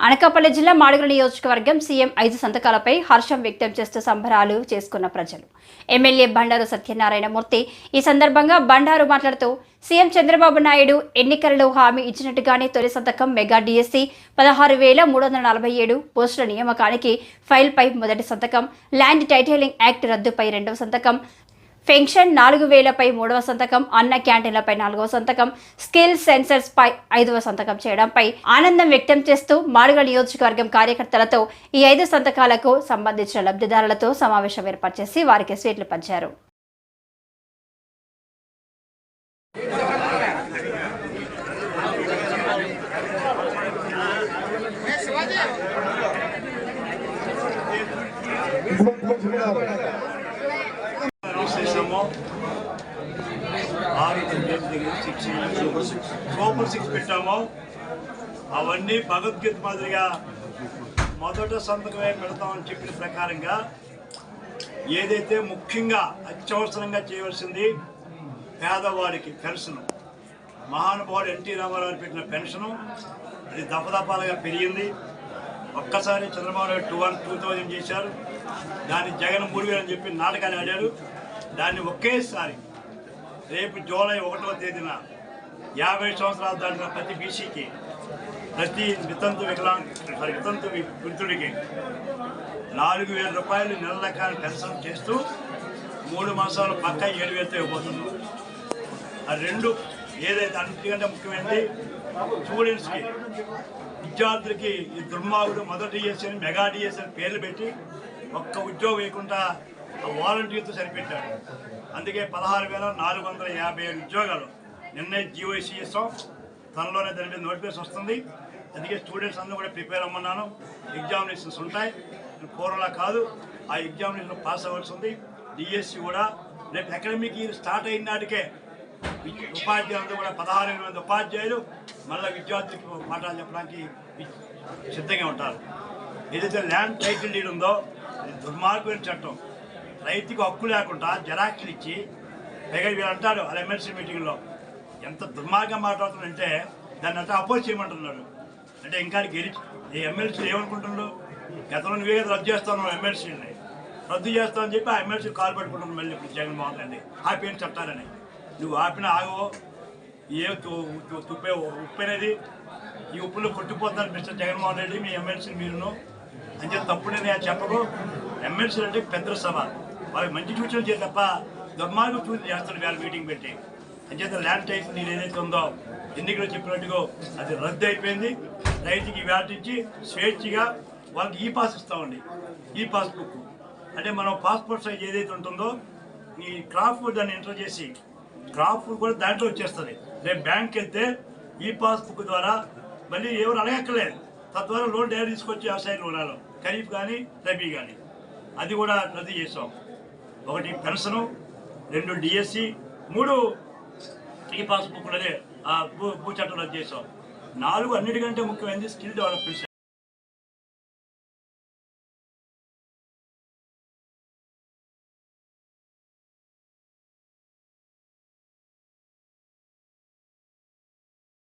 అనకాపల్లి జిల్లా మాడుగుల నియోజకవర్గం సీఎం 5 సంతకాలపై హర్షం వ్యక్తం చేస్తూ సంబరాలు చేసుకున్న ప్రజలు. ఎమ్మెల్యే బండారు సత్యనారాయణమూర్తి ఈ సందర్భంగా బండారు మాట్లాడుతూ సీఎం చంద్రబాబు నాయుడు ఎన్నికలలో హామీ ఇచ్చినట్టుగానే తొలి సంతకం మెగా డిఎస్సి 16,347 పోస్టుల నియామకానికి ఫైల్పై మొదటి సంతకం, ల్యాండ్ టైటిలింగ్ యాక్ట్ రద్దుపై రెండవ సంతకం, పెన్షన్ 4,000పై మూడవ సంతకం, అన్న క్యాంటీన్లపై 4వ సంతకం, స్కిల్ సెన్సర్స్ పై 5వ సంతకం చేయడంపై ఆనందం వ్యక్తం చేస్తూ మాడుగుల నియోజకవర్గం కార్యకర్తలతో ఈ 5 సంతకాలకు సంబంధించిన లబ్ధిదారులతో సమావేశం ఏర్పాటు చేసి వారికి స్వీట్లు పంచారు. సూపర్ 6 పెట్టాము. అవన్నీ భగవద్గీత మాదిరిగా మొదట సంతకమే పెడతామని చెప్పిన ప్రకారంగా ఏదైతే ముఖ్యంగా అత్యవసరంగా చేయవలసింది పేదవాడికి పెన్షన్, మహానుభావుడు ఎన్టీ రామారావు పెట్టిన పెన్షను అది దఫదఫాలుగా పెరిగింది. ఒక్కసారి చంద్రబాబు నాయుడు 2000 చేశారు, దాన్ని జగన్ 3,000 అని చెప్పి నాటకాన్ని ఆడారు. దాన్ని ఒకేసారి రేపు జూలై 1వ తేదీన 50 సంవత్సరాలు దాటిన ప్రతి బీసీకి, ప్రతి వితంతు వృద్ధుడికి 4,000 రూపాయలు నెల లెక్కన పెన్షన్ చేస్తూ 3 మాసాలు పక్క 7,000తో ఇవ్వబోతున్నాం. ఆ రెండు ఏదైతే అన్నిటికంటే ముఖ్యమైనది స్టూడెంట్స్కి, విద్యార్థులకి ఈ దుర్మార్గుడు మొదటి డిఎస్సీ అని మెగా డిఎస్సీ అని పేర్లు పెట్టి ఒక్క ఉద్యోగం వేయకుండా వాలంటీర్తో సరిపెట్టాడు. అందుకే 16,457 ఉద్యోగాలు నిన్నే జీఓసీ ఇస్తాం, తనలోనే దాని మీద నోటిఫికేషన్ వస్తుంది. అందుకే స్టూడెంట్స్ అందరూ కూడా ప్రిపేర్ అమ్మన్నాను. ఎగ్జామినేషన్స్ ఉంటాయి, పూర్వలా కాదు. ఆ ఎగ్జామినేషన్ పాస్ అవ్వాల్సి ఉంది. డిఎస్సి కూడా రేపు అకాడమిక్ ఇయర్ స్టార్ట్ అయిన నాటికే ఉపాధ్యాయులందరూ కూడా 16,000 మంది ఉపాధ్యాయులు మళ్ళీ విద్యార్థులకు పాఠాలు చెప్పడానికి సిద్ధంగా ఉంటారు. ఏదైతే ల్యాండ్ టైటిల్ డీడ్ ఉందో అది దుర్మార్గమైన చట్టం. రైతుకు హక్కు లేకుండా జెరాక్స్లు ఇచ్చి పైగా వీళ్ళు అంటారు ఆ ఎమ్మెల్సీ మీటింగ్లో ఎంత దుర్మార్గంగా మాట్లాడుతుందంటే దాన్ని అంతా అపోజ్ చేయమంటున్నాడు. అంటే ఇంకా గెలిచి ఈ ఎమ్మెల్సీలు ఏమనుకుంటున్నాడు, గతంలో నువ్వే రద్దు చేస్తాను ఎమ్మెల్సీని రద్దు చేస్తామని చెప్పి ఆ ఎమ్మెల్సీ కాలు పెట్టుకుంటున్నాను. మళ్ళీ ఇప్పుడు జగన్మోహన్ రెడ్డి ఆపేని చట్టాలని నువ్వు ఆపినా ఆగవో, ఏ తుప్పే ఉప్పు అనేది ఈ ఉప్పులో కొట్టిపోతాను మిస్టర్ జగన్మోహన్ రెడ్డి, మీ ఎమ్మెల్సీ మీరును అని చెప్పి తప్పుడే నేను చెప్పకు. ఎమ్మెల్సీ అంటే పెద్ద సభ, వాళ్ళకి మంచి సూచనలు చేసి తప్ప దుర్మార్గం సూచన చేస్తాడు వేళ మీటింగ్ పెట్టి. అంచేత ల్యాండ్ టైటిల్ నేను ఏదైతే ఉందో ఎన్నికలు చెప్పినట్టుగా అది రద్దు అయిపోయింది. రైతుకి వ్యాటించి స్వేచ్ఛగా వాళ్ళకి ఈ పాస్ ఇస్తామండి. ఈ పాస్బుక్ అంటే మనం పాస్పోర్ట్ సైజ్ ఏదైతే ఉంటుందో ఈ క్రాఫ్ దాన్ని ఎంటర్ చేసి క్రాఫ్ కూడా దాంట్లో వచ్చేస్తుంది. రేపు బ్యాంక్కి వెళ్తే ఈ పాస్బుక్ ద్వారా మళ్ళీ ఎవరు అడగక్కర్లేదు, తద్వారా లోన్ డైరెక్ట్ తీసుకొచ్చి వ్యవసాయ రుణాలు ఖరీఫ్ కానీ రబీ కానీ అది కూడా రద్దు చేసాం. 1 పెన్షను, 2 డిఎస్సి, 3 ఈ పాస్బుక్లనే భూ చట్టం రద్దు చేసాం. 4 అన్నిటికంటే ముఖ్యమైనది స్కిల్ డెవలప్మెంట్.